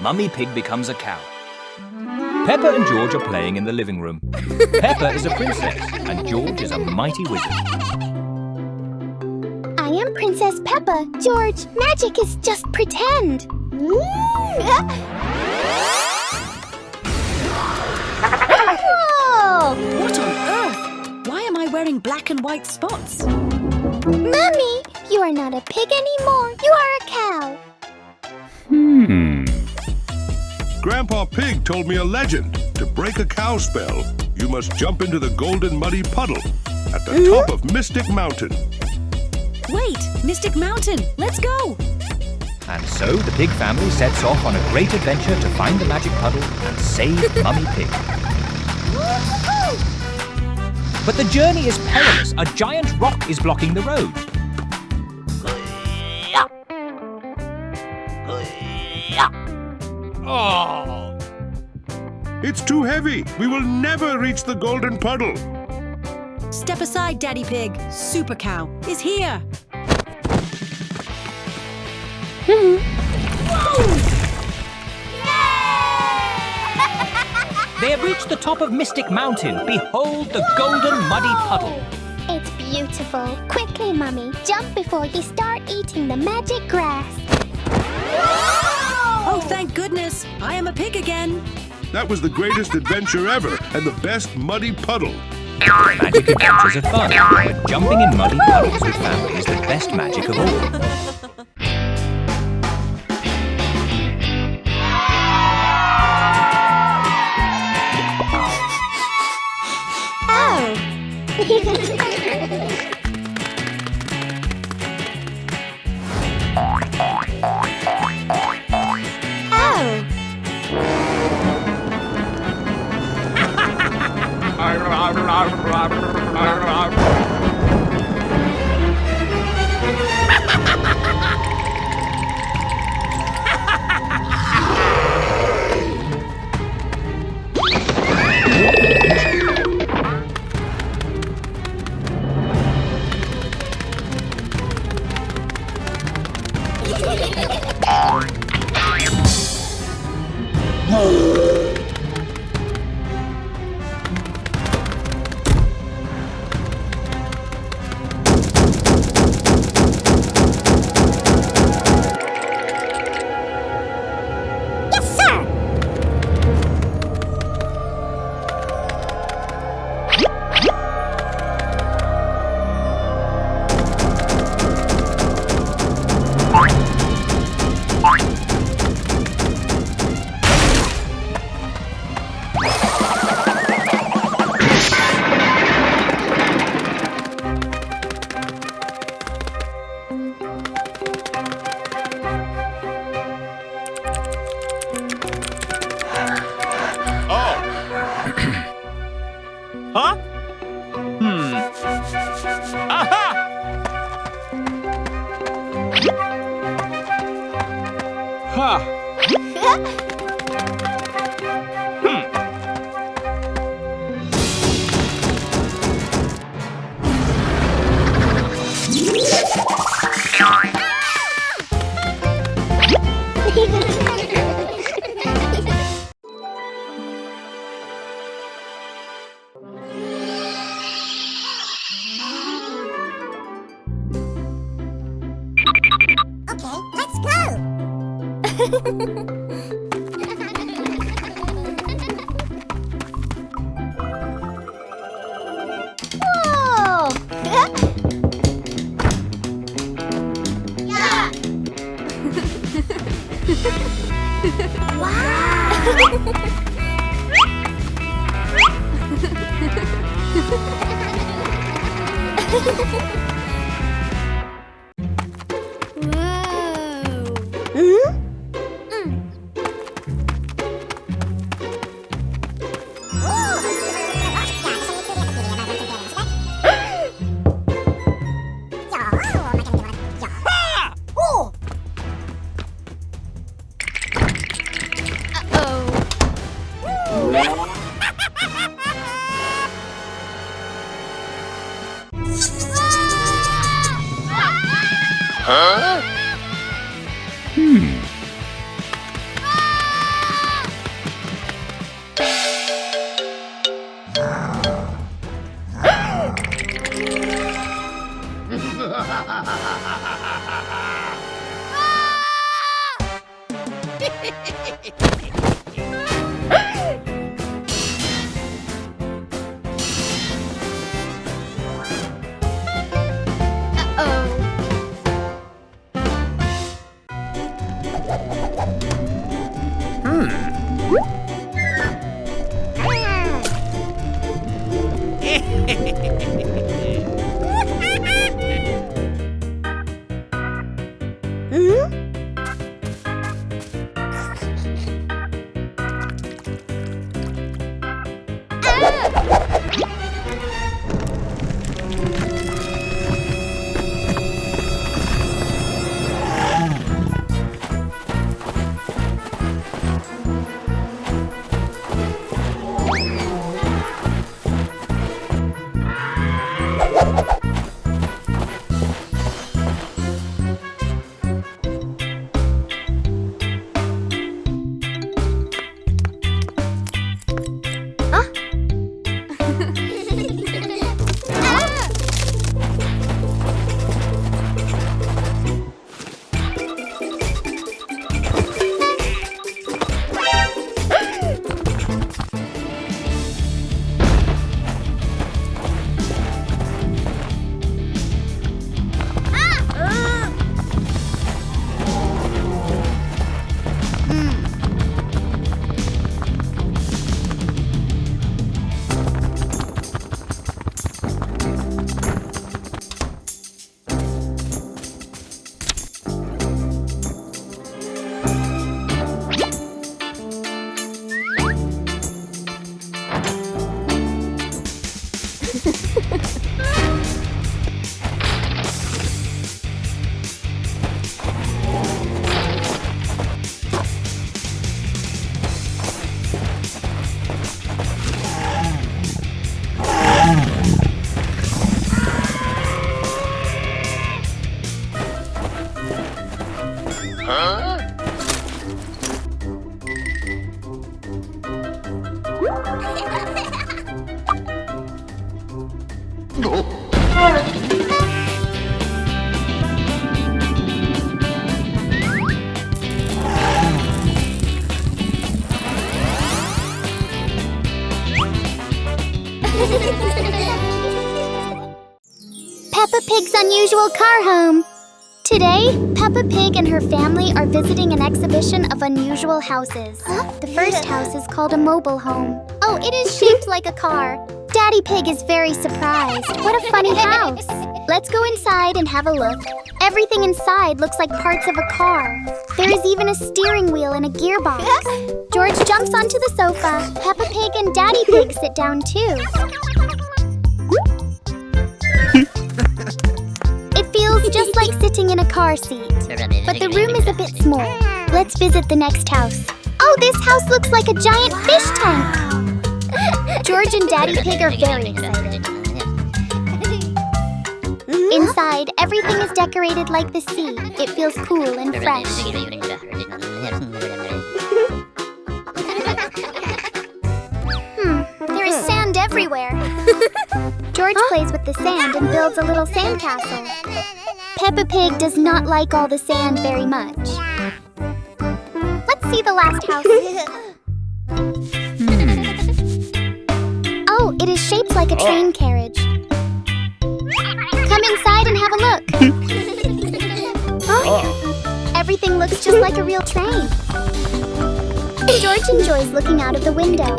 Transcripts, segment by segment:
Mummy Pig becomes a cow. Peppa and George are playing in the living room. Peppa is a princess and George is a mighty wizard. I am Princess Peppa. George, magic is just pretend. Whoa! What on earth? Why am I wearing black and white spots? Mummy, you are not a pig anymore. You are a cow. Grandpa Pig told me a legend. To break a cow spell, you must jump into the golden muddy puddle at the top of Mystic Mountain. Wait, Mystic Mountain, let's go! And so the pig family sets off on a great adventure to find the magic puddle and save Mummy Pig. But the journey is perilous. A giant rock is blocking the road. Oh! It's too heavy. We will never reach the golden puddle. Step aside, Daddy Pig. Super Cow is here. They have reached the top of Mystic Mountain. Behold the golden muddy puddle. It's beautiful. Quickly, Mummy, jump before you start eating the magic grass. Oh, thank goodness. I am a pig again. That was the greatest adventure ever and the best muddy puddle. Magic adventures are fun, but jumping in muddy puddles with family is the best magic of all. Huh? Aha! Ha! Okay, let's go! Whoa! Yeah! Peppa Pig's unusual car home. Today, Peppa Pig and her family are visiting an exhibition of unusual houses. The first house is called a mobile home. Oh, it is shaped like a car. Daddy Pig is very surprised. What a funny house. Let's go inside and have a look. Everything inside looks like parts of a car. There is even a steering wheel and a gearbox. George jumps onto the sofa. Peppa Pig and Daddy Pig sit down too. It feels just like sitting in a car seat, but the room is a bit small. Let's visit the next house. Oh, this house looks like a giant fish tank. George and Daddy Pig are very excited. Inside, everything is decorated like the sea. It feels cool and fresh. There is sand everywhere. George plays with the sand and builds a little sandcastle. Peppa Pig does not like all the sand very much. Let's see the last house. Oh, it is shaped like a train carriage. Come inside and have a look. Everything looks just like a real train. George enjoys looking out of the window.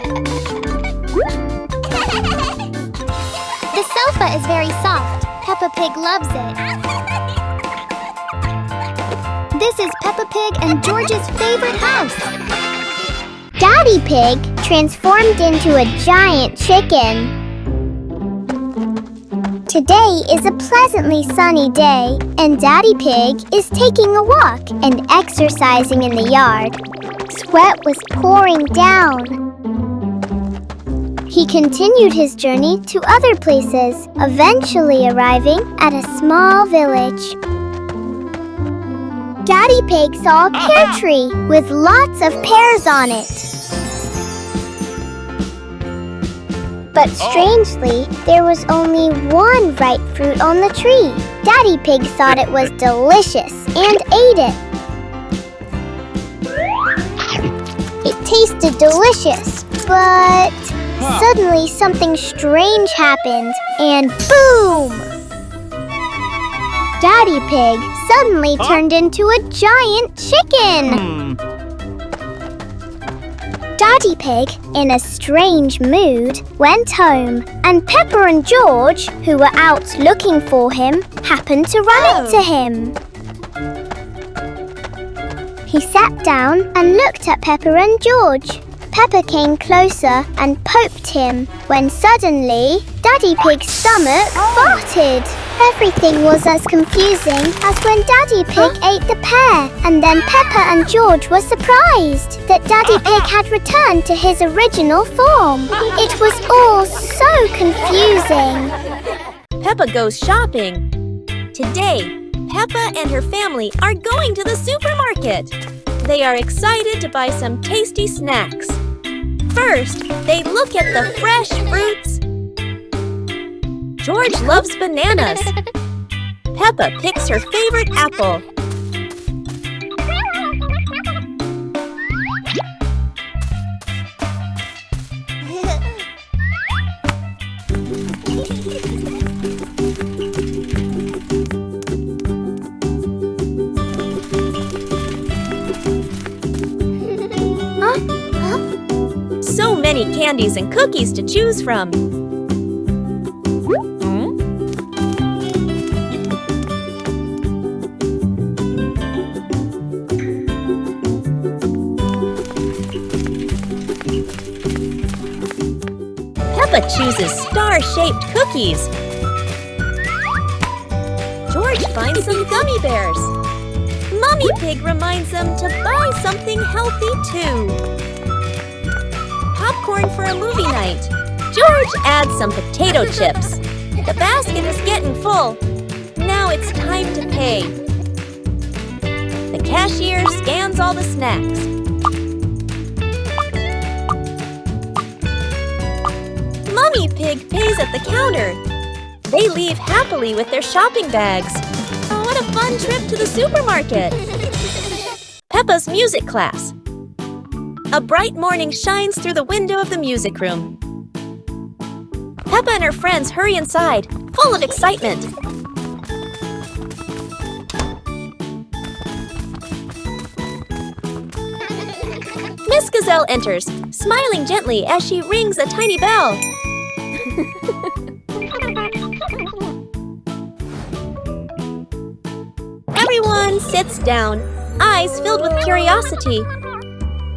The sofa is very soft. Peppa Pig loves it. This is Peppa Pig and George's favorite house. Daddy Pig transformed into a giant chicken. Today is a pleasantly sunny day, and Daddy Pig is taking a walk and exercising in the yard. Sweat was pouring down. He continued his journey to other places, eventually arriving at a small village. Daddy Pig saw a pear tree with lots of pears on it. But strangely, there was only one ripe fruit on the tree. Daddy Pig thought it was delicious and ate it. tasted delicious, but suddenly something strange happened, and boom! Daddy Pig suddenly turned into a giant chicken. Daddy Pig, in a strange mood, went home, and Peppa and George, who were out looking for him, happened to run into him. He sat down and looked at Peppa and George. Peppa came closer and poked him, when suddenly Daddy Pig's stomach farted. Everything was as confusing as when Daddy Pig ate the pear, and then Peppa and George were surprised that Daddy Pig had returned to his original form. It was all so confusing. Peppa goes shopping. Today, Peppa and her family are going to the supermarket. They are excited to buy some tasty snacks. First, they look at the fresh fruits. George loves bananas. Peppa picks her favorite apple. So many candies and cookies to choose from. Peppa chooses star-shaped cookies. George finds some gummy bears. Mummy Pig reminds them to buy something healthy too. Popcorn for a movie night. George adds some potato chips. The basket is getting full. Now it's time to pay. The cashier scans all the snacks. Mummy Pig pays at the counter. They leave happily with their shopping bags. Oh, what a fun trip to the supermarket! Peppa's music class. A bright morning shines through the window of the music room. Peppa and her friends hurry inside, full of excitement. Miss Gazelle enters, smiling gently as she rings a tiny bell. Everyone sits down, eyes filled with curiosity.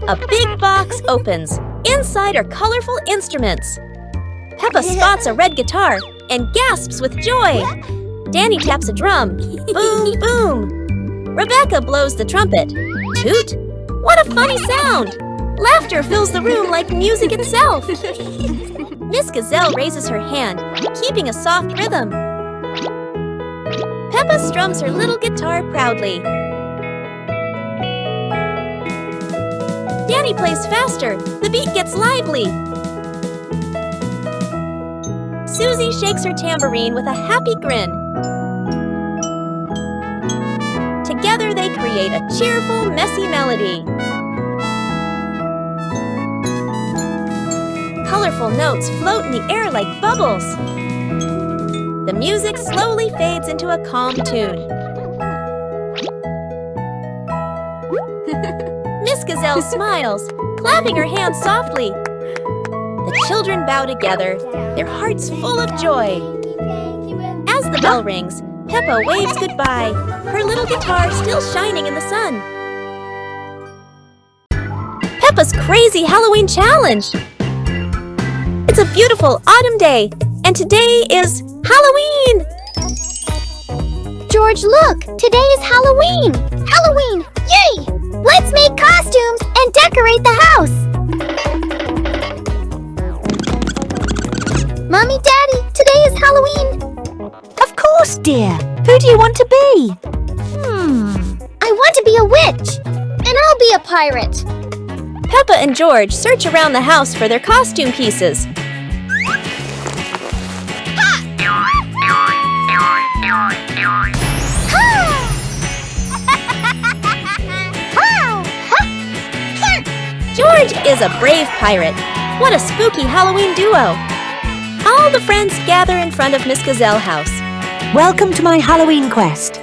A big box opens. Inside are colorful instruments. Peppa spots a red guitar and gasps with joy. Danny taps a drum. Boom, boom. Rebecca blows the trumpet. Toot. What a funny sound! Laughter fills the room like music itself. Miss Gazelle raises her hand, keeping a soft rhythm. Peppa strums her little guitar proudly. Danny plays faster. The beat gets lively. Susie shakes her tambourine with a happy grin. Together they create a cheerful, messy melody. Colorful notes float in the air like bubbles. The music slowly fades into a calm tune. Miss Gazelle smiles, clapping her hands softly. The children bow together, their hearts full of joy. As the bell rings, Peppa waves goodbye, her little guitar still shining in the sun. Peppa's Crazy Halloween Challenge! It's a beautiful autumn day, and today is Halloween! George, look! Today is Halloween! Halloween! Yay! Let's make costumes and decorate the house! Mommy, Daddy, today is Halloween! Of course, dear. Who do you want to be? I want to be a witch! And I'll be a pirate! Peppa and George search around the house for their costume pieces. George is a brave pirate. What a spooky Halloween duo. All the friends gather in front of Miss Gazelle house. Welcome to my Halloween quest.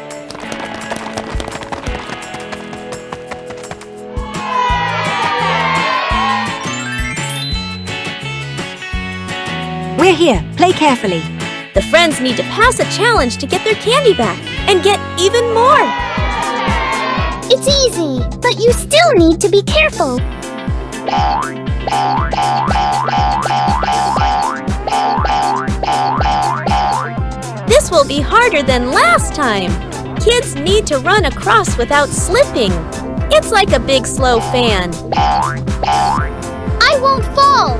We're here. Play carefully. The friends need to pass a challenge to get their candy back and get even more. It's easy, but you still need to be careful. This will be harder than last time. Kids need to run across without slipping. It's like a big slow fan. I won't fall.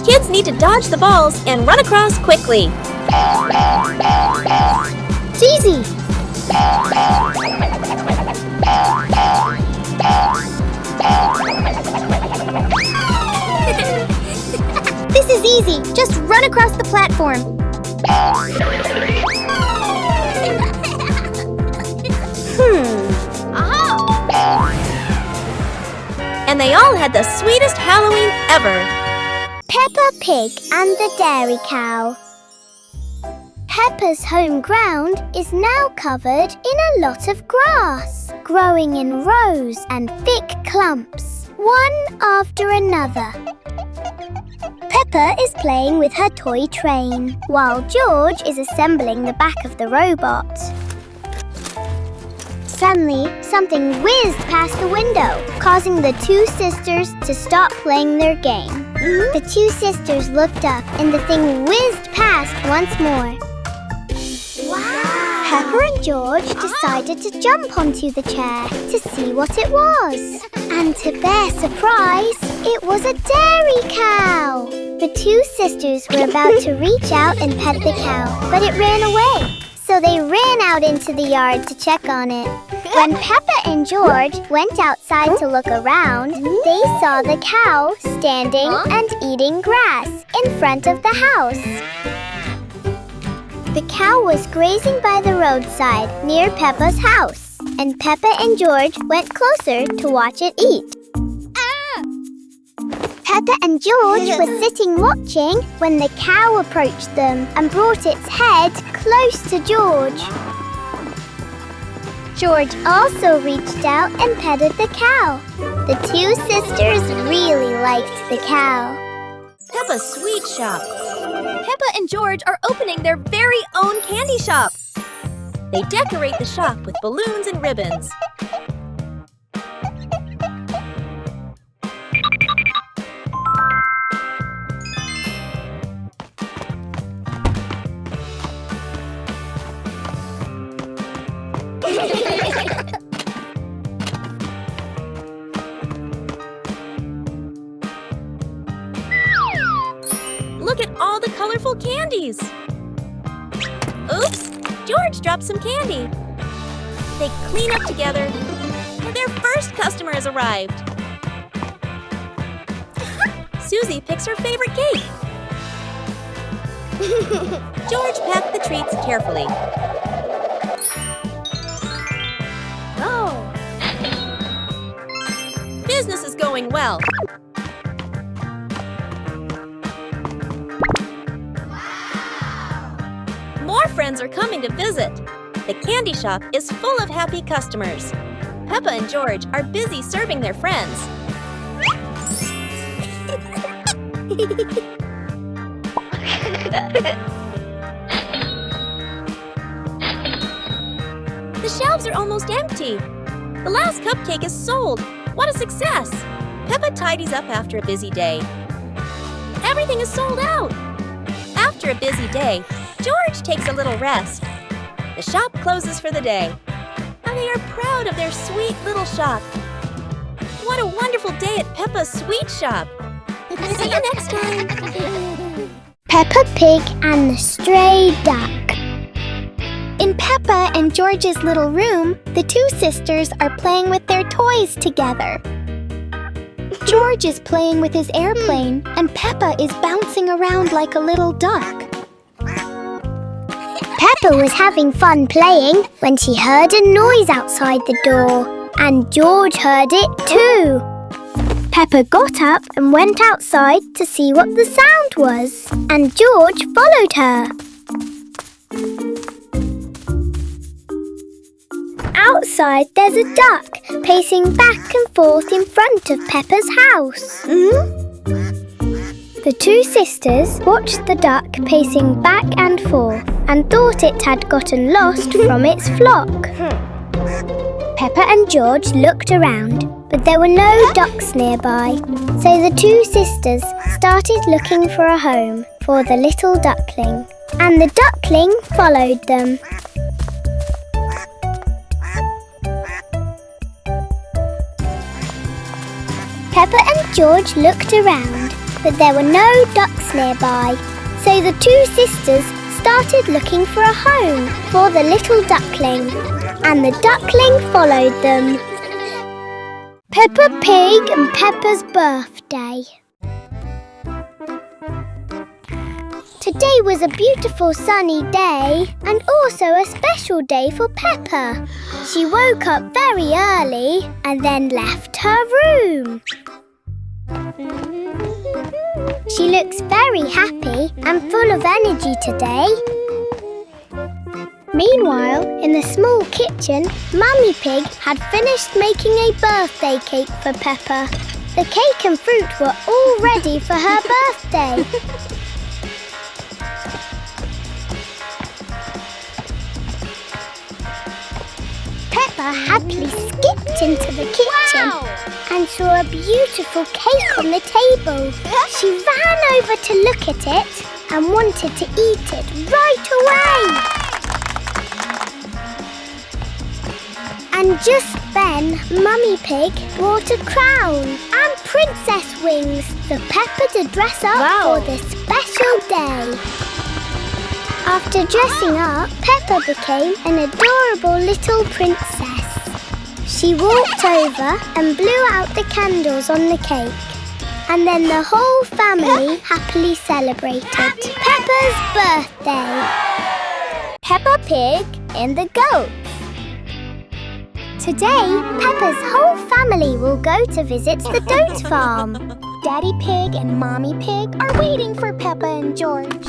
Kids need to dodge the balls and run across quickly. It's easy. This is easy. Just run across the platform. And they all had the sweetest Halloween ever. Peppa Pig and the Dairy Cow. Peppa's home ground is now covered in a lot of grass, growing in rows and thick clumps, one after another. Peppa is playing with her toy train, while George is assembling the back of the robot. Suddenly, something whizzed past the window, causing the two sisters to stop playing their game. The two sisters looked up and the thing whizzed past once more. Wow! Peppa and George decided to jump onto the chair to see what it was. And to their surprise, it was a dairy cow. The two sisters were about to reach out and pet the cow, but it ran away. So they ran out into the yard to check on it. When Peppa and George went outside to look around, they saw the cow standing and eating grass in front of the house. The cow was grazing by the roadside near Peppa's house, and Peppa and George went closer to watch it eat. Peppa and George were sitting watching when the cow approached them and brought its head close to George. George also reached out and petted the cow. The two sisters really liked the cow. Peppa's Sweet Shop. Peppa and George are opening their very own candy shop. They decorate the shop with balloons and ribbons. Look at all the colorful candies! Oops! George dropped some candy. They clean up together, and their first customer has arrived. Susie picks her favorite cake. George packed the treats carefully. Oh! Business is going well. More friends are coming to visit. The candy shop is full of happy customers. Peppa and George are busy serving their friends. The shelves are almost empty. The last cupcake is sold. What a success! Peppa tidies up after a busy day. Everything is sold out. After a busy day, George takes a little rest. The shop closes for the day. And they are proud of their sweet little shop. What a wonderful day at Peppa's Sweet Shop. See you next time. Peppa Pig and the Stray Duck. In Peppa and George's little room, the two sisters are playing with their toys together. George is playing with his airplane, and Peppa is bouncing around like a little duck. Peppa was having fun playing when she heard a noise outside the door, and George heard it too. Peppa got up and went outside to see what the sound was, and George followed her. Outside, there's a duck pacing back and forth in front of Peppa's house. The two sisters watched the duck pacing back and forth and thought it had gotten lost from its flock. Peppa and George looked around, but there were no ducks nearby. So the two sisters started looking for a home for the little duckling, and the duckling followed them. Peppa and George looked around, but there were no ducks nearby. So the two sisters started looking for a home for the little duckling, and the duckling followed them. Peppa Pig and Peppa's birthday. Today was a beautiful sunny day and also a special day for Peppa. She woke up very early and then left her room. She looks very happy and full of energy today. Meanwhile, in the small kitchen, Mummy Pig had finished making a birthday cake for Peppa. The cake and fruit were all ready for her birthday. Peppa happily skipped into the kitchen and saw a beautiful cake on the table. She ran over to look at it and wanted to eat it right away. And just then, Mummy Pig brought a crown and princess wings for Peppa to dress up for this special day. After dressing up, Peppa became an adorable little princess. She walked over and blew out the candles on the cake. And then the whole family happily celebrated Peppa's birthday. Peppa Pig and the Goats. Today, Peppa's whole family will go to visit the goat farm. Daddy Pig and Mommy Pig are waiting for Peppa and George.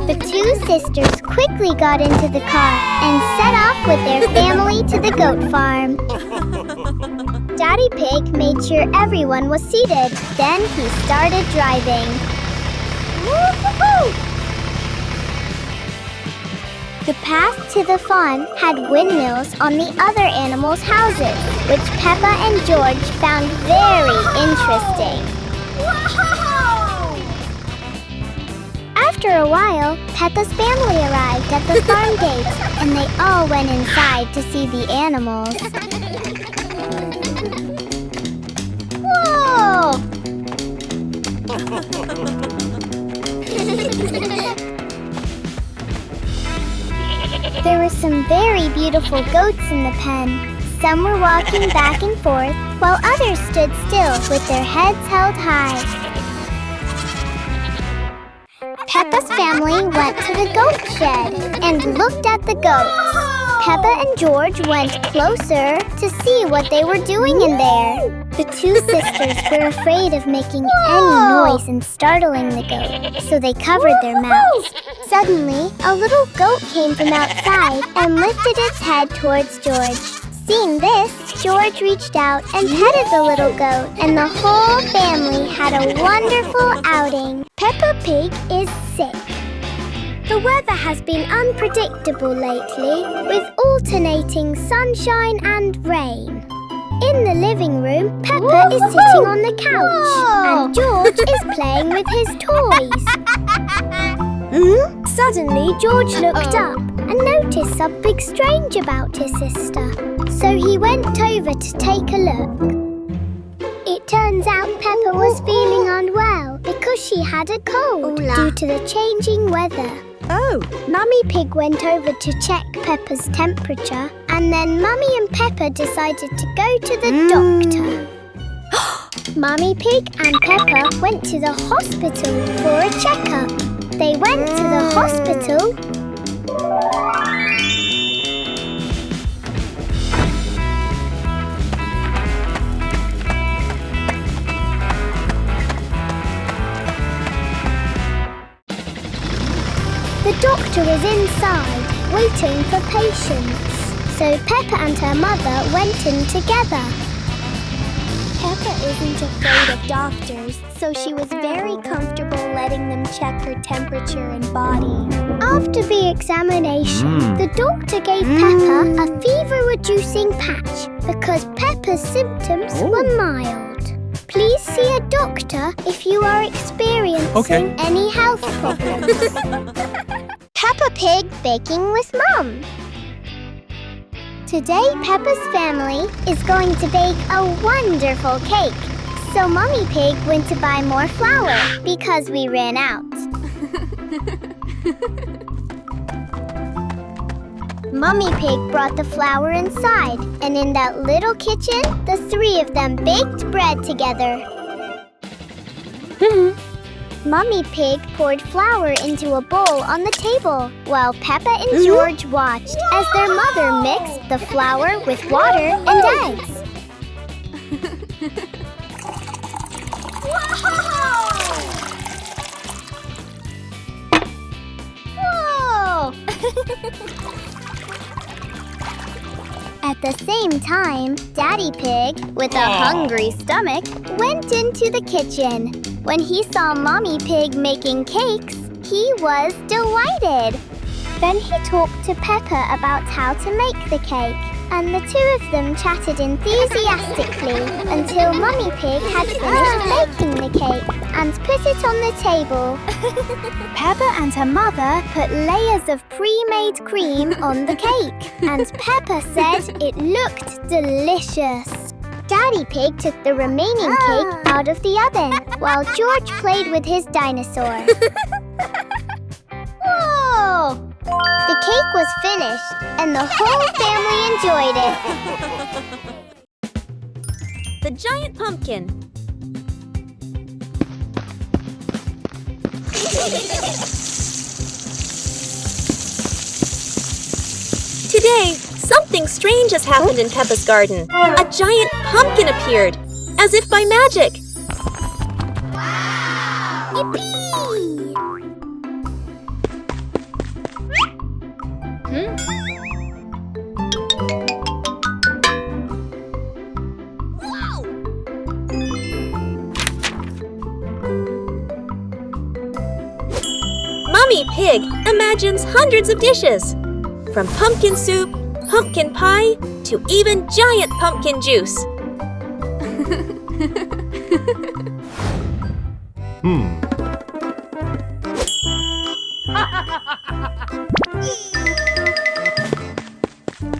The two sisters quickly got into the car and set off with their family to the goat farm. Daddy Pig made sure everyone was seated. Then he started driving. Woo-hoo-hoo! The path to the farm had windmills on the other animals' houses, which Peppa and George found very interesting. After a while, Peppa's family arrived at the farm gate, and they all went inside to see the animals. Whoa! There were some very beautiful goats in the pen. Some were walking back and forth, while others stood still with their heads held high. Peppa's family went to the goat shed and looked at the goats. Peppa and George went closer to see what they were doing in there. The two sisters were afraid of making any noise and startling the goat, so they covered their mouths. Suddenly, a little goat came from outside and lifted its head towards George. Seeing this, George reached out and petted the little goat, and the whole family had a wonderful outing. Peppa Pig is sick. The weather has been unpredictable lately, with alternating sunshine and rain. In the living room, Peppa is sitting on the couch, and George is playing with his toys. Suddenly, George looked up and noticed something strange about his sister. So he went over to take a look. It turns out Peppa was feeling unwell because she had a cold due to the changing weather. Mummy Pig went over to check Peppa's temperature, and then Mummy and Peppa decided to go to the doctor. Mummy Pig and Peppa went to the hospital for a checkup. They went to the hospital. The doctor is inside, waiting for patients. So Peppa and her mother went in together. Peppa isn't afraid of doctors, so she was very comfortable letting them check her temperature and body. After the examination, the doctor gave Peppa a fever-reducing patch because Peppa's symptoms were mild. Please see a doctor if you are experiencing any health problems. Peppa Pig baking with Mum. Today, Peppa's family is going to bake a wonderful cake. So Mummy Pig went to buy more flour because we ran out. Mummy Pig brought the flour inside, and in that little kitchen, the three of them baked bread together. Mummy Pig poured flour into a bowl on the table, while Peppa and George watched as their mother mixed the flour with water and eggs. Whoa! At the same time, Daddy Pig, with a hungry stomach, went into the kitchen. When he saw Mommy Pig making cakes, he was delighted. Then he talked to Peppa about how to make the cake, and the two of them chatted enthusiastically until Mommy Pig had finished baking the cake and put it on the table. Peppa and her mother put layers of pre-made cream on the cake, and Peppa said it looked delicious. Daddy Pig took the remaining cake out of the oven, while George played with his dinosaur. Whoa! The cake was finished, and the whole family enjoyed it. The giant pumpkin. Today, something strange has happened in Peppa's garden. A giant pumpkin appeared, as if by magic. Yippee! Mummy Pig imagines hundreds of dishes, from pumpkin soup, pumpkin pie, to even giant pumpkin juice.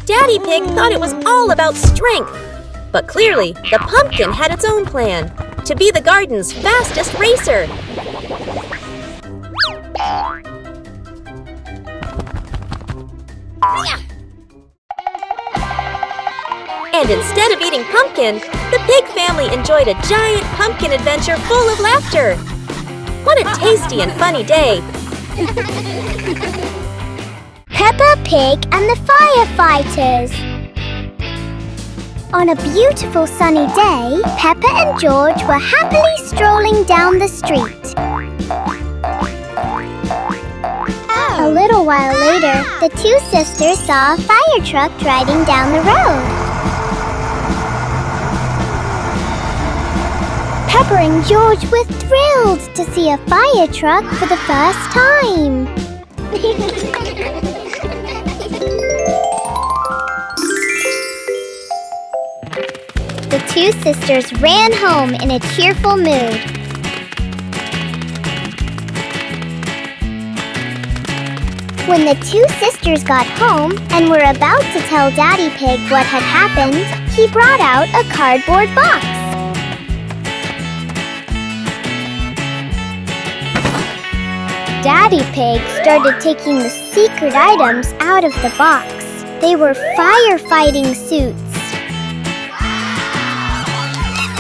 Daddy Pig thought it was all about strength, but clearly the pumpkin had its own plan, to be the garden's fastest racer. And instead of eating pumpkin, the pig family enjoyed a giant pumpkin adventure full of laughter. What a tasty and funny day! Peppa Pig and the Firefighters. On a beautiful sunny day, Peppa and George were happily strolling down the street. A little while later, the two sisters saw a fire truck driving down the road. Peppa and George were thrilled to see a fire truck for the first time. The two sisters ran home in a cheerful mood. When the two sisters got home and were about to tell Daddy Pig what had happened, he brought out a cardboard box. Daddy Pig started taking the secret items out of the box. They were firefighting suits.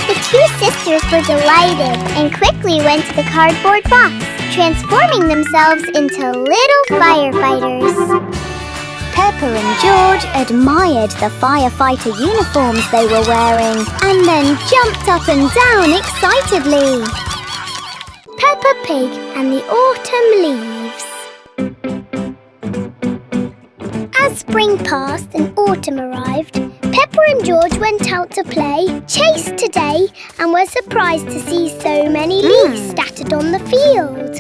The two sisters were delighted and quickly went to the cardboard box, transforming themselves into little firefighters. Peppa and George admired the firefighter uniforms they were wearing and then jumped up and down excitedly. Peppa Pig and the Autumn Leaves. As spring passed and autumn arrived, Peppa and George went out to play Chase today and were surprised to see so many leaves scattered on the field.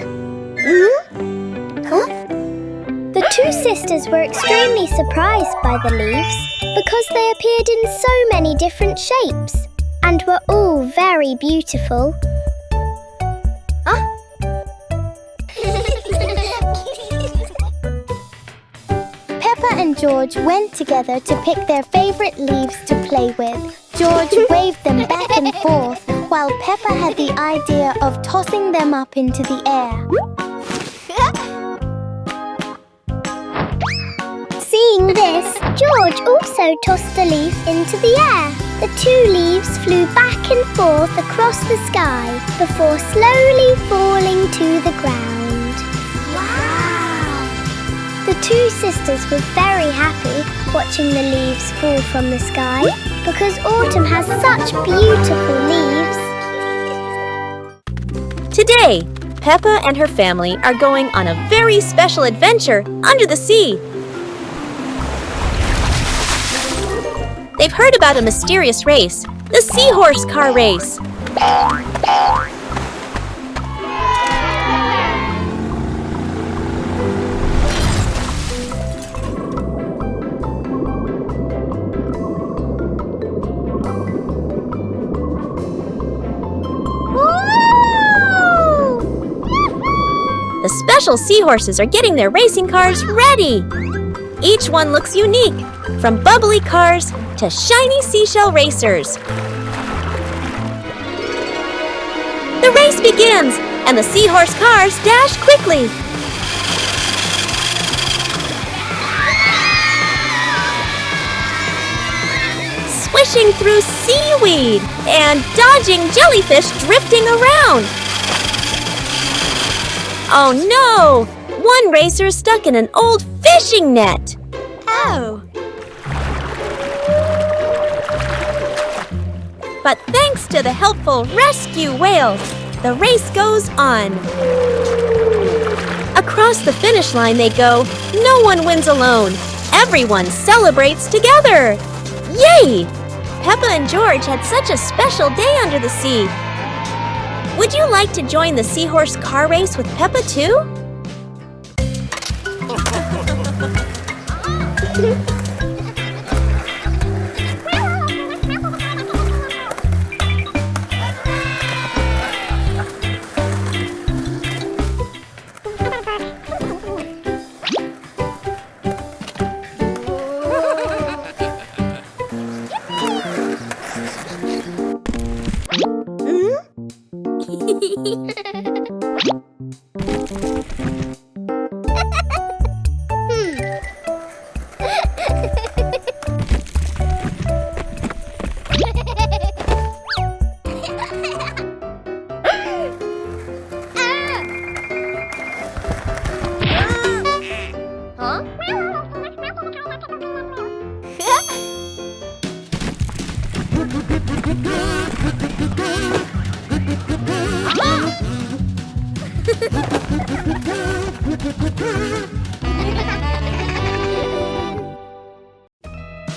The two sisters were extremely surprised by the leaves because they appeared in so many different shapes and were all very beautiful. Peppa and George went together to pick their favourite leaves to play with. George waved them back and forth while Peppa had the idea of tossing them up into the air. Seeing this, George also tossed the leaf into the air. The two leaves flew back and forth across the sky before slowly falling to the ground. Wow! The two sisters were very happy watching the leaves fall from the sky because autumn has such beautiful leaves. Today, Peppa and her family are going on a very special adventure under the sea. They've heard about a mysterious race, the seahorse car race. The special seahorses are getting their racing cars ready. Each one looks unique, from bubbly cars to shiny seashell racers. The race begins, and the seahorse cars dash quickly. Swishing through seaweed and dodging jellyfish drifting around. Oh no! One racer is stuck in an old fishing net. Oh. But thanks to the helpful rescue whales, the race goes on. Across the finish line they go. No one wins alone. Everyone celebrates together. Yay! Peppa and George had such a special day under the sea. Would you like to join the seahorse car race with Peppa too?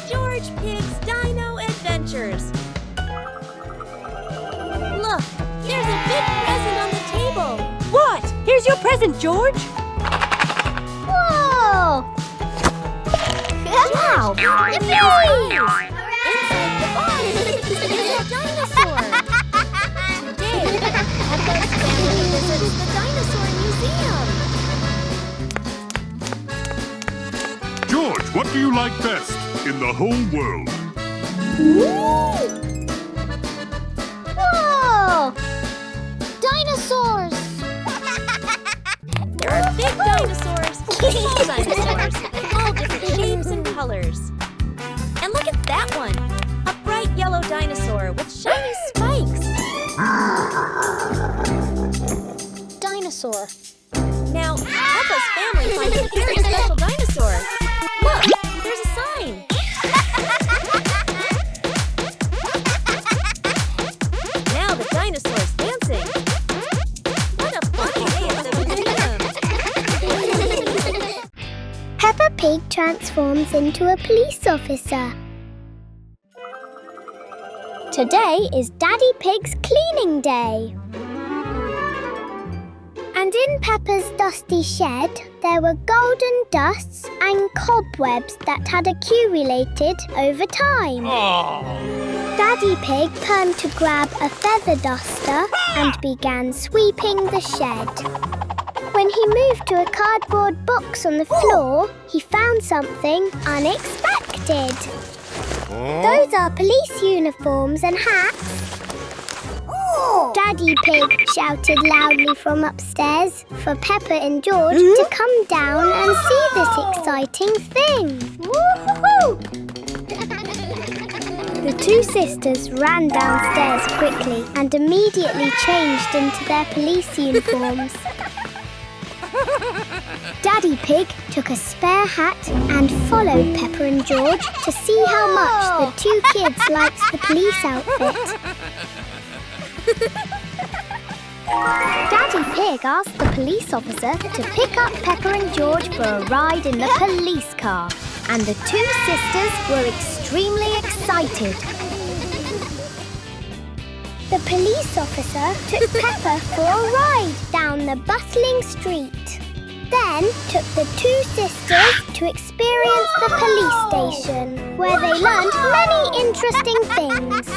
George Pig's Dino Adventures. Look, there's a big present on the table. What? Here's your present, George. Whoa! Wow! Yippee! Inside the box is a dinosaur. Today, Peppa's family visits the dinosaur museum. George, what do you like best in the whole world? Whoa! Dinosaurs! There are big dinosaurs, small dinosaurs, all different shapes and colors. And look at that one, a bright yellow dinosaur with shiny spikes. dinosaur. Now, Peppa's family finds a very special dinosaur. Look, there's a sign. Now the dinosaur's dancing. What a funny day at the museum. Peppa Pig transforms into a police officer. Today is Daddy Pig's cleaning day. And in Peppa's dusty shed, there were golden dusts and cobwebs that had accumulated over time. Daddy Pig turned to grab a feather duster and began sweeping the shed. When he moved to a cardboard box on the floor, he found something unexpected. Those are police uniforms and hats. Daddy Pig shouted loudly from upstairs for Peppa and George to come down and see this exciting thing. Woo-hoo-hoo! The two sisters ran downstairs quickly and immediately changed into their police uniforms. Daddy Pig took a spare hat and followed Peppa and George to see how much the two kids liked the police outfit. Daddy Pig asked the police officer to pick up Peppa and George for a ride in the police car, and the two sisters were extremely excited. The police officer took Peppa for a ride down the bustling street, then took the two sisters to experience the police station, where they learned many interesting things.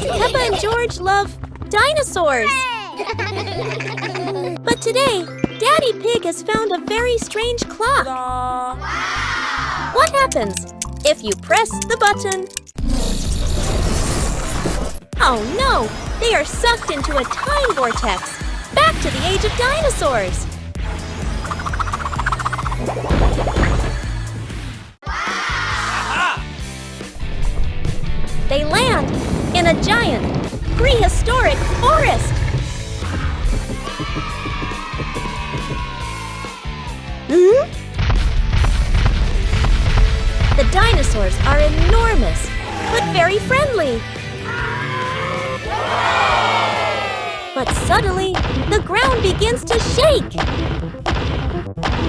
Peppa and George love dinosaurs. But today, Daddy Pig has found a very strange clock. What happens if you press the button? Oh no! They are sucked into a time vortex, back to the age of dinosaurs. They land in a giant, prehistoric forest. The dinosaurs are enormous, but very friendly. But suddenly, the ground begins to shake.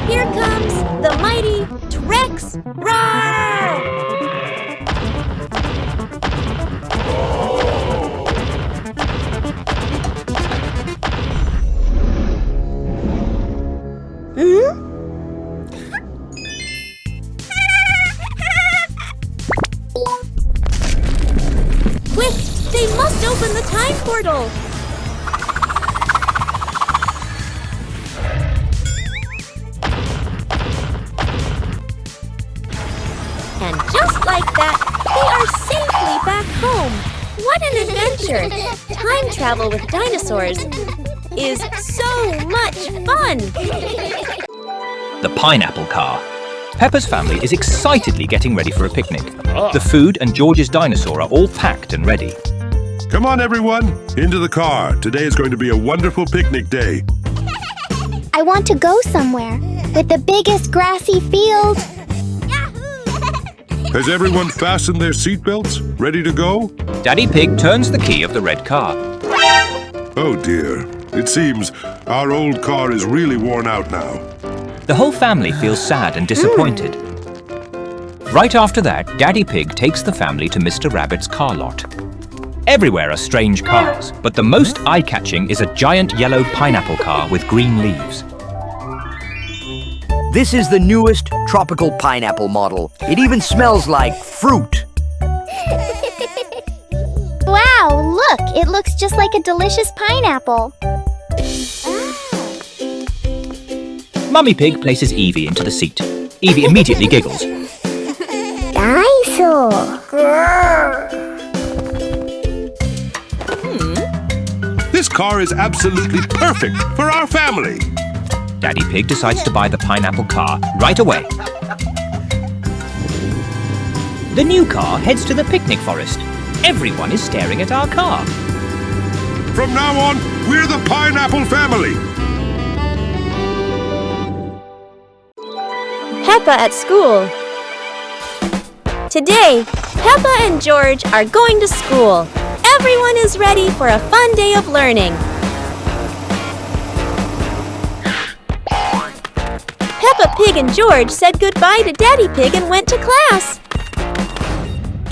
Here comes the mighty T-Rex. Roar! Quick! They must open the time portal! And just like that, they are safely back home. What an adventure! Time travel with dinosaurs is so much fun! The pineapple car. Peppa's family is excitedly getting ready for a picnic. The food and George's dinosaur are all packed and ready. Come on, everyone, into the car. Today is going to be a wonderful picnic day. I want to go somewhere with the biggest grassy field. Has everyone fastened their seatbelts? Ready to go? Daddy Pig turns the key of the red car. Oh dear. It seems our old car is really worn out now. The whole family feels sad and disappointed. Right after that, Daddy Pig takes the family to Mr. Rabbit's car lot. Everywhere are strange cars, but the most eye-catching is a giant yellow pineapple car with green leaves. This is the newest tropical pineapple model. It even smells like fruit. Wow, look! It looks just like a delicious pineapple. Mummy Pig places Evie into the seat. Evie immediately giggles. Dinosaur! This car is absolutely perfect for our family. Daddy Pig decides to buy the pineapple car right away. The new car heads to the picnic forest. Everyone is staring at our car. From now on, we're the Pineapple Family. Peppa at school. Today, Peppa and George are going to school. Everyone is ready for a fun day of learning. Peppa Pig and George said goodbye to Daddy Pig and went to class.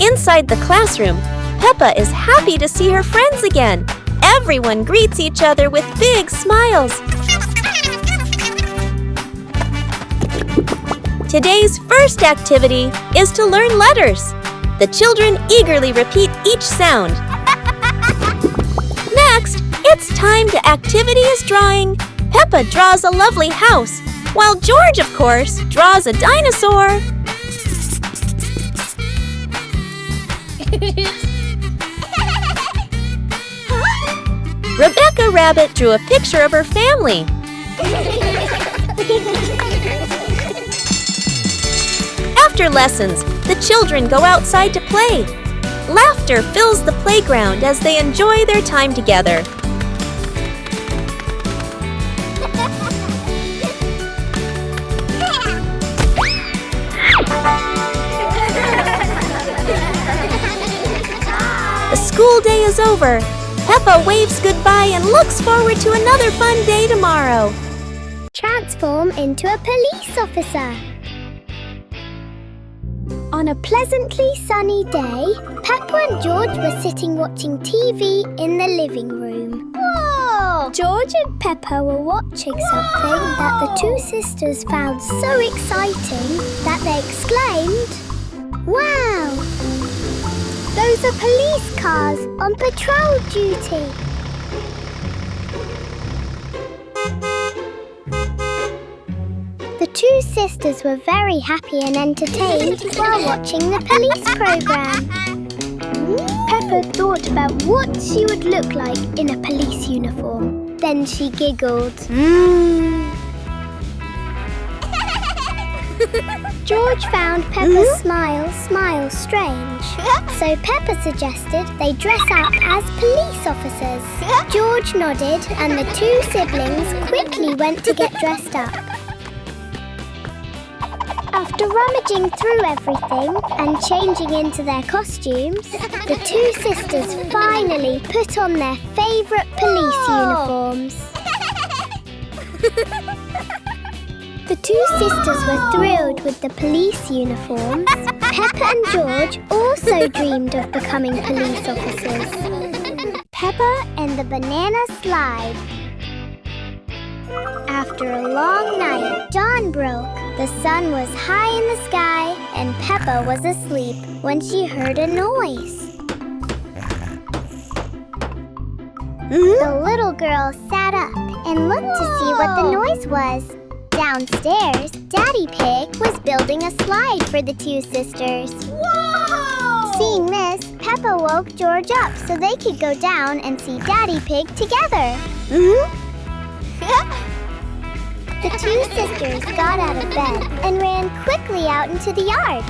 Inside the classroom, Peppa is happy to see her friends again. Everyone greets each other with big smiles. Today's first activity is to learn letters. The children eagerly repeat each sound. Next, it's time to activities drawing. Peppa draws a lovely house, while George, of course, draws a dinosaur. Rebecca Rabbit drew a picture of her family. After lessons, the children go outside to play. Laughter fills the playground as they enjoy their time together. The school day is over. Peppa waves goodbye and looks forward to another fun day tomorrow. Transform into a police officer. On a pleasantly sunny day, Peppa and George were sitting watching TV in the living room. Whoa! George and Peppa were watching something that the two sisters found so exciting that they exclaimed, "Wow! Those are police cars on patrol duty." The two sisters were very happy and entertained while watching the police program. Peppa thought about what she would look like in a police uniform. Then she giggled. George found Peppa's smile strange. So Peppa suggested they dress up as police officers. George nodded and the two siblings quickly went to get dressed up. After rummaging through everything and changing into their costumes, the two sisters finally put on their favourite police uniforms. The two sisters were thrilled with the police uniforms. Peppa and George also dreamed of becoming police officers. Peppa and the Banana Slide. After a long night, dawn broke. The sun was high in the sky and Peppa was asleep when she heard a noise. The little girl sat up and looked to see what the noise was. Downstairs, Daddy Pig was building a slide for the two sisters. Whoa! Seeing this, Peppa woke George up so they could go down and see Daddy Pig together. The two sisters got out of bed and ran quickly out into the yard.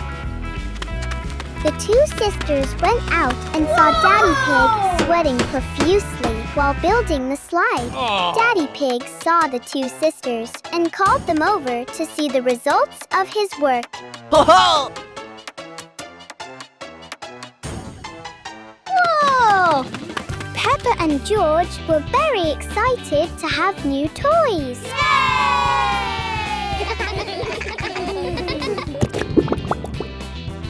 The two sisters went out and saw Daddy Pig sweating profusely while building the slide. Daddy Pig saw the two sisters and called them over to see the results of his work. Whoa! Whoa! Peppa and George were very excited to have new toys.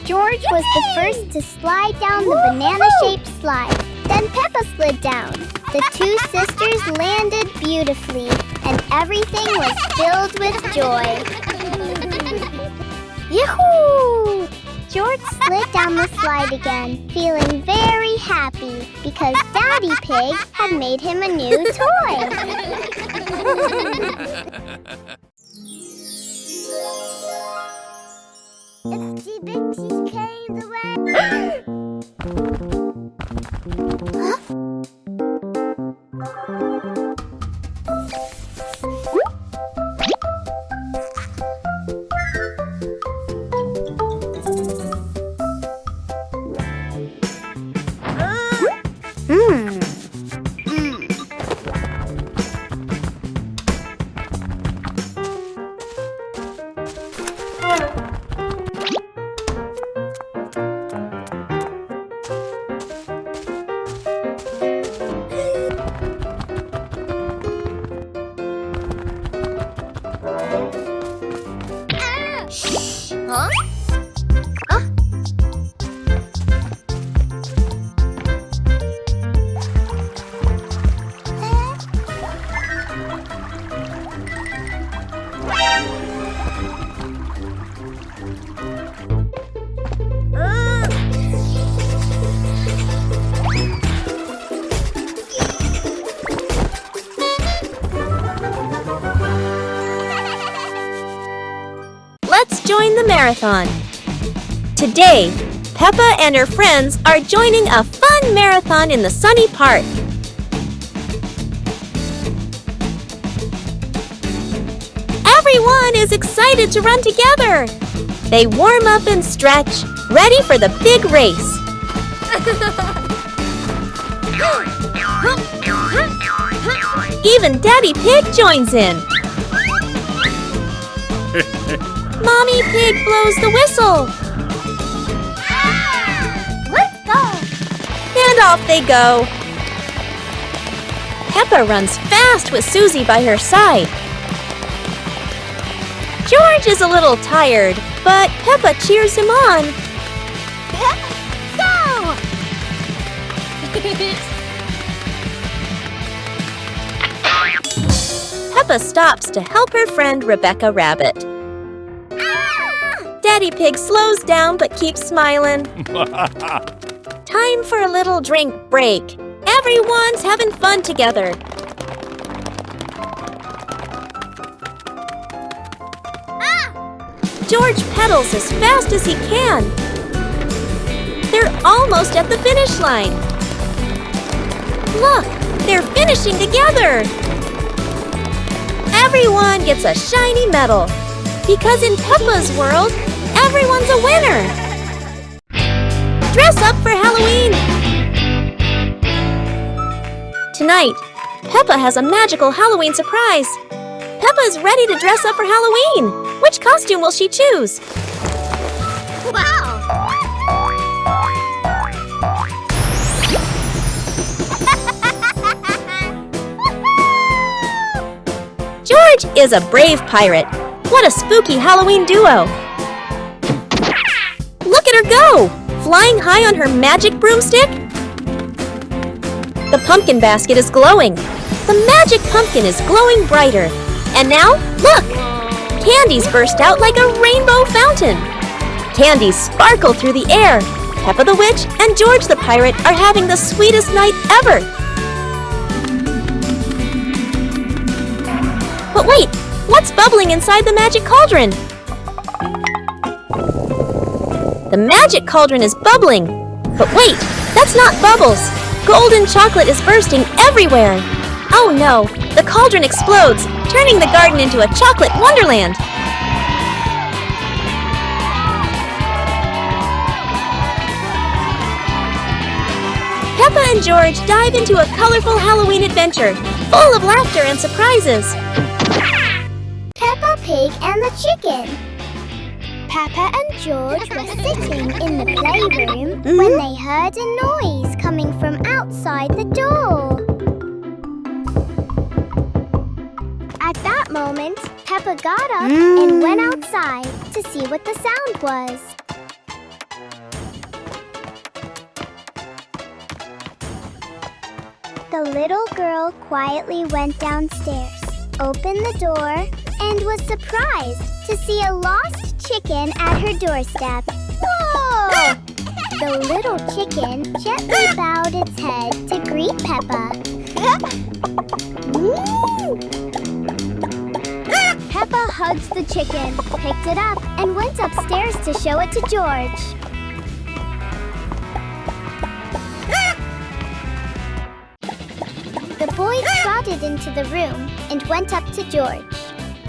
George was the first to slide down the banana-shaped slide. Then Peppa slid down. The two sisters landed beautifully, and everything was filled with joy. Yahoo! George slid down the slide again, feeling very happy because Daddy Pig had made him a new toy. Itsy Bitsy came the way. let's join the marathon. Today, Peppa and her friends are joining a fun marathon in the sunny park. Everyone is excited to run together. They warm up and stretch, ready for the big race. Even Daddy Pig joins in. Mommy Pig blows the whistle. Let's go! And off they go. Peppa runs fast with Susie by her side. George is a little tired, but Peppa cheers him on. Go! Peppa stops to help her friend Rebecca Rabbit. Daddy Pig slows down but keeps smiling. Time for a little drink break. Everyone's having fun together. George pedals as fast as he can. They're almost at the finish line. Look, they're finishing together. Everyone gets a shiny medal. Because in Peppa's world, everyone's a winner. Dress up for Halloween. Tonight, Peppa has a magical Halloween surprise. Peppa is ready to dress up for Halloween. Which costume will she choose? Wow! George is a brave pirate. What a spooky Halloween duo. Look at her go! Flying high on her magic broomstick. The pumpkin basket is glowing. The magic pumpkin is glowing brighter. And now, look! Candies burst out like a rainbow fountain. Candies sparkle through the air. Peppa the Witch and George the Pirate are having the sweetest night ever. But wait, what's bubbling inside the magic cauldron? The magic cauldron is bubbling. But wait, that's not bubbles. Golden chocolate is bursting everywhere. Oh no, the cauldron explodes, turning the garden into a chocolate wonderland. Peppa and George dive into a colorful Halloween adventure, full of laughter and surprises. Peppa Pig and the chicken. Peppa and George were sitting in the playroom when they heard a noise coming from outside the door. At that moment, Peppa got up and went outside to see what the sound was. The little girl quietly went downstairs, opened the door, and was surprised to see a lost chicken at her doorstep. Whoa! The little chicken gently bowed its head to greet Peppa. Peppa hugged the chicken, picked it up, and went upstairs to show it to George. The boy trotted into the room and went up to George.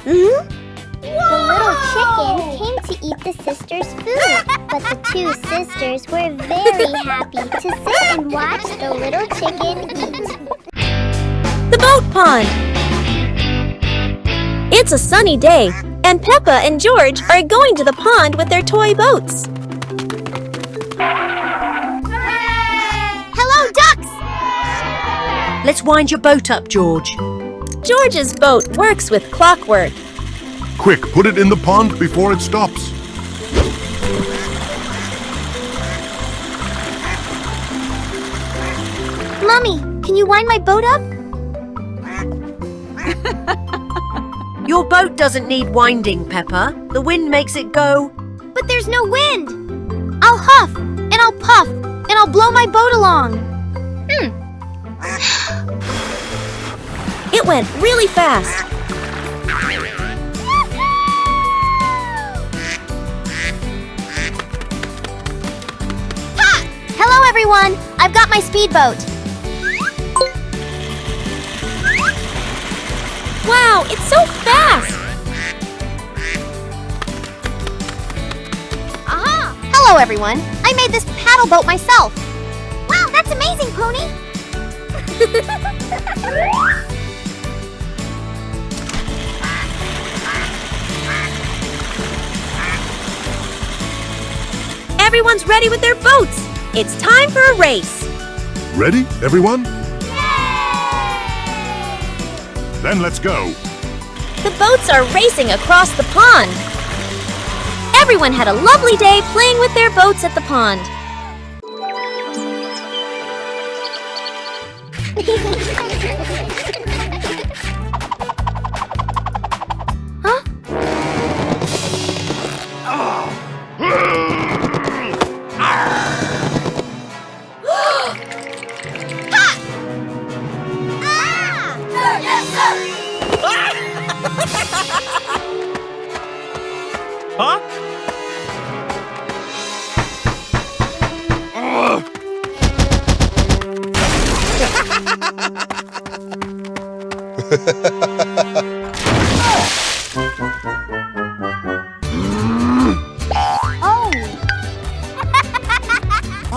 The little chicken came to eat the sisters' food, but the two sisters were very happy to sit and watch the little chicken eat. The boat pond! It's a sunny day, and Peppa and George are going to the pond with their toy boats. Hello, ducks! Let's wind your boat up, George. George's boat works with clockwork. Quick, put it in the pond before it stops. Mommy, can you wind my boat up? Your boat doesn't need winding, Peppa. The wind makes it go. But there's no wind. I'll huff, and I'll puff, and I'll blow my boat along. It went really fast. Hello, everyone! I've got my speedboat. Wow, it's so fast! Aha! Hello, everyone. I made this paddle boat myself. Wow, that's amazing, Pony! Everyone's ready with their boats. It's time for a race. Ready, everyone? Then let's go. The boats are racing across the pond. Everyone had a lovely day playing with their boats at the pond. Huh? Huh? Oh!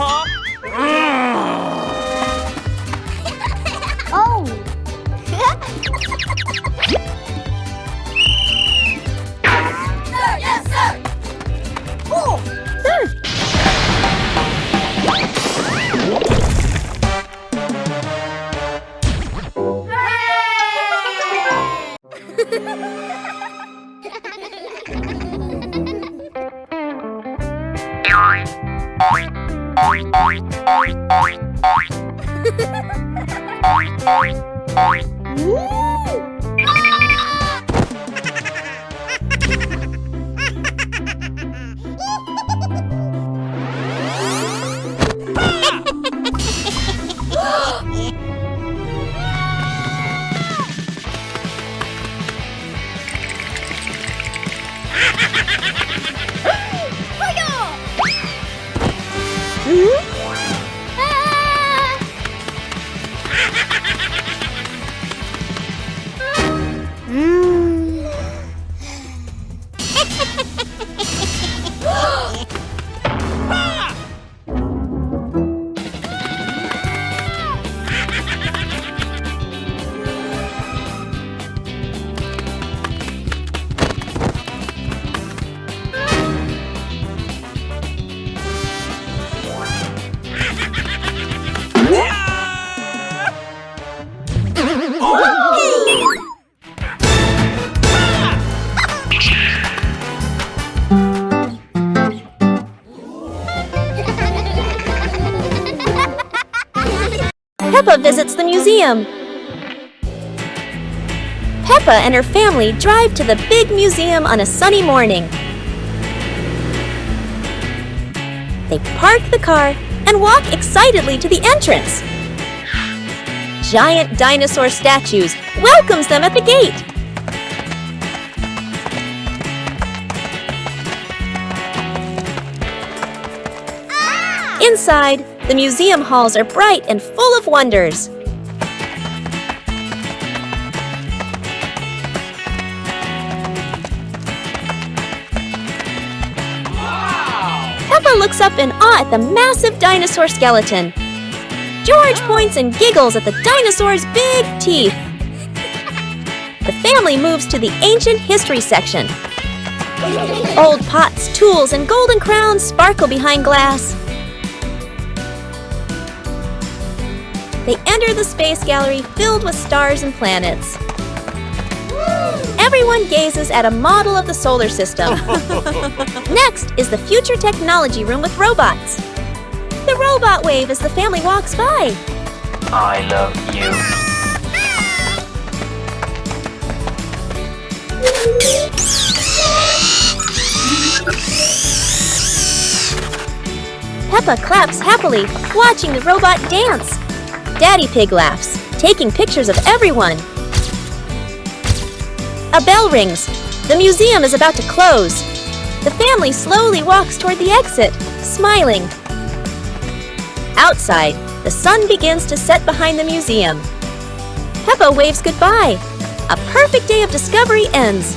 Huh? Oh! Yes, sir! Oh! Peppa visits the museum. Peppa and her family drive to the big museum on a sunny morning. They park the car and walk excitedly to the entrance. Giant dinosaur statues welcomes them at the gate. Inside, the museum halls are bright and full of wonders. Peppa looks up in awe at the massive dinosaur skeleton. George points and giggles at the dinosaur's big teeth. The family moves to the ancient history section. Old pots, tools, and golden crowns sparkle behind glass. They enter the space gallery filled with stars and planets. Everyone gazes at a model of the solar system. Next is the future technology room with robots. The robot wave as the family walks by. I love you. Peppa claps happily, watching the robot dance. Daddy Pig laughs, taking pictures of everyone. A bell rings. The museum is about to close. The family slowly walks toward the exit, smiling. Outside, the sun begins to set behind the museum. Peppa waves goodbye. A perfect day of discovery ends.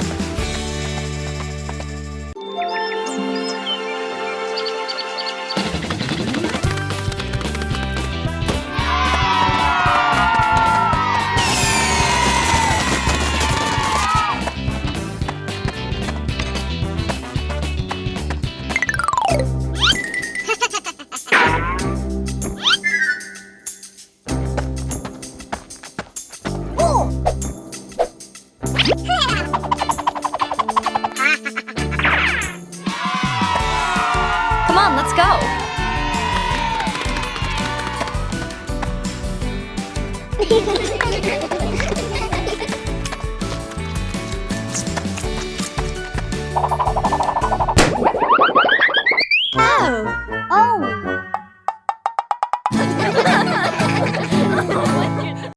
Come on, let's go.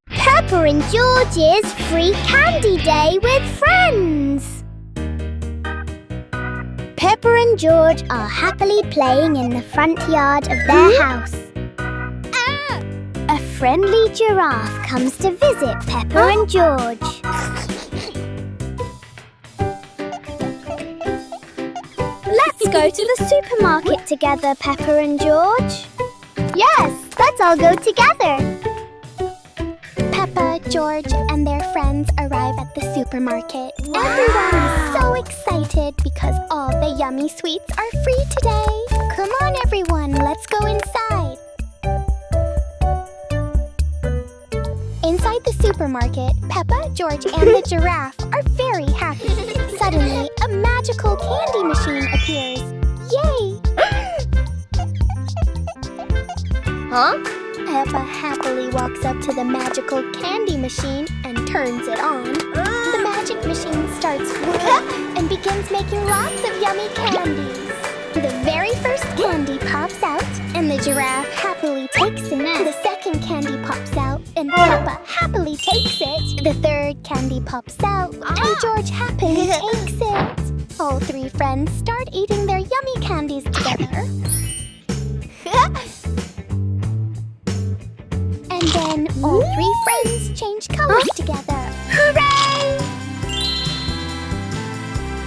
Peppa and George's free candy day with friends. Peppa and George are happily playing in the front yard of their house. A friendly giraffe comes to visit Peppa and George. Let's go to the supermarket together, Peppa and George. Yes, let's all go together. Peppa, George, and their friends arrive at the supermarket. Everyone is so excited because all the yummy sweets are free today. Come on, everyone, let's go inside. Inside the supermarket, Peppa, George, and the giraffe are very happy. Suddenly, a magical candy machine appears. Yay! Huh? Peppa happily walks up to the magical candy machine and turns it on. The magic machine starts working and begins making lots of yummy candies. The very first candy pops out, and the giraffe happily takes it. The second candy pops out, and Peppa happily takes it. The third candy pops out, and George happily takes it. All three friends start eating their yummy candies together. And then all three friends change colors together. Hooray!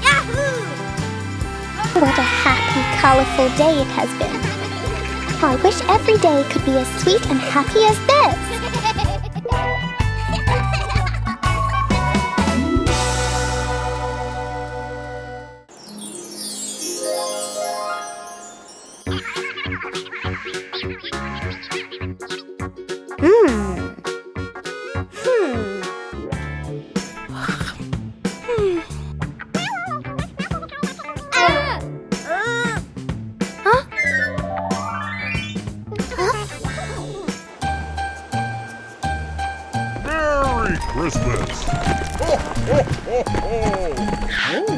Yahoo! What a happy, colorful day it has been. I wish every day could be as sweet and happy as this. Merry Christmas! Ho, ho, ho, ho!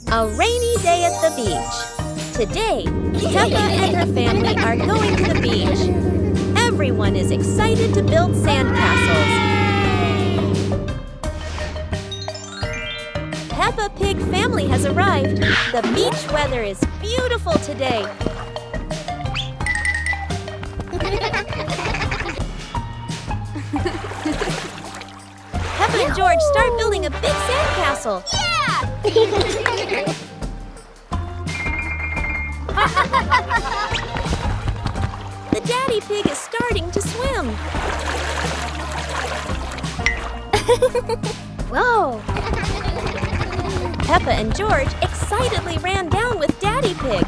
A rainy day at the beach. Today, Peppa and her family are going to the beach. Everyone is excited to build sandcastles. Peppa Pig family has arrived. The beach weather is beautiful today. Peppa and George start building a big sandcastle. The daddy pig is starting to swim. Whoa! Peppa and George excitedly ran down with Daddy Pig.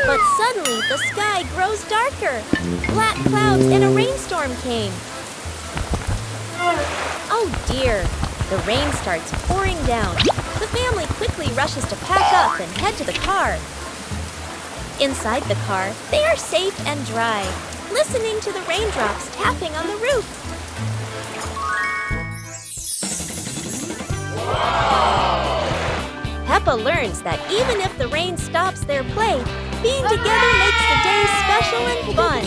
But suddenly the sky grows darker. Black clouds and a rainstorm came. Oh dear! The rain starts pouring down. The family quickly rushes to pack up and head to the car. Inside the car, they are safe and dry, listening to the raindrops tapping on the roof. Peppa learns that even if the rain stops their play, being together makes the day special and fun.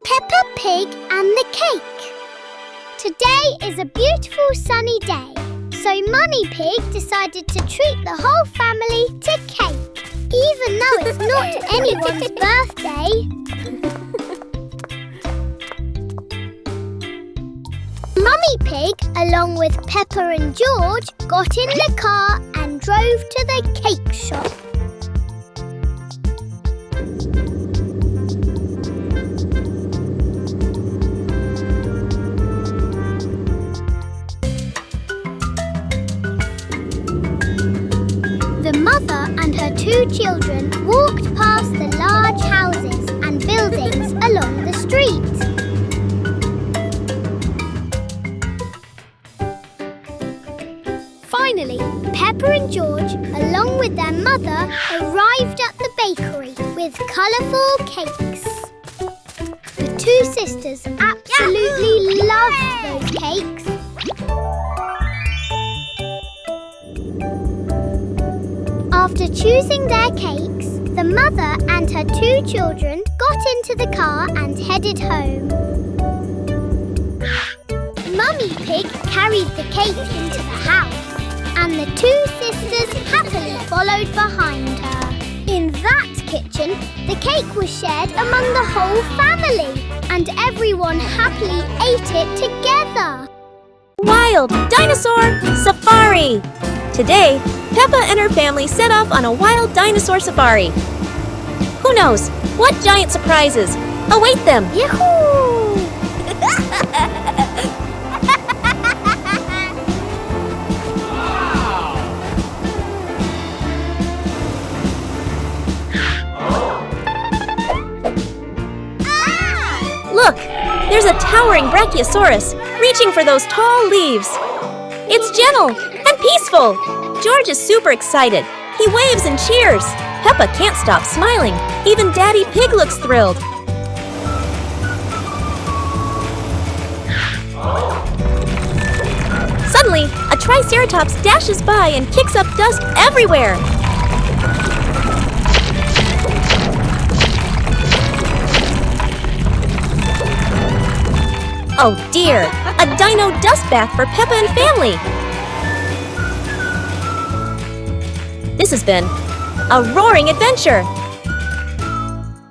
Peppa Pig and the cake. Today is a beautiful sunny day, so Mummy Pig decided to treat the whole family to cake, even though it's not anyone's birthday. Mummy Pig, along with Peppa and George, got in the car and drove to the cake shop. The mother and her two children walked past the large houses and buildings along the street. Finally, Peppa and George, along with their mother, arrived at the bakery with colourful cakes. The two sisters absolutely loved those cakes. After choosing their cakes, the mother and her two children got into the car and headed home. Mummy Pig carried the cake into the house, and the two sisters happily followed behind her. In that kitchen, the cake was shared among the whole family, and everyone happily ate it together. Wild Dinosaur Safari! Today, Peppa and her family set off on a wild dinosaur safari. Who knows what giant surprises await them? Yahoo! Look, there's a towering brachiosaurus reaching for those tall leaves. It's gentle and peaceful. George is super excited. He waves and cheers. Peppa can't stop smiling. Even Daddy Pig looks thrilled. Suddenly, a triceratops dashes by and kicks up dust everywhere. Oh dear, a dino dust bath for Peppa and family. This has been a roaring adventure.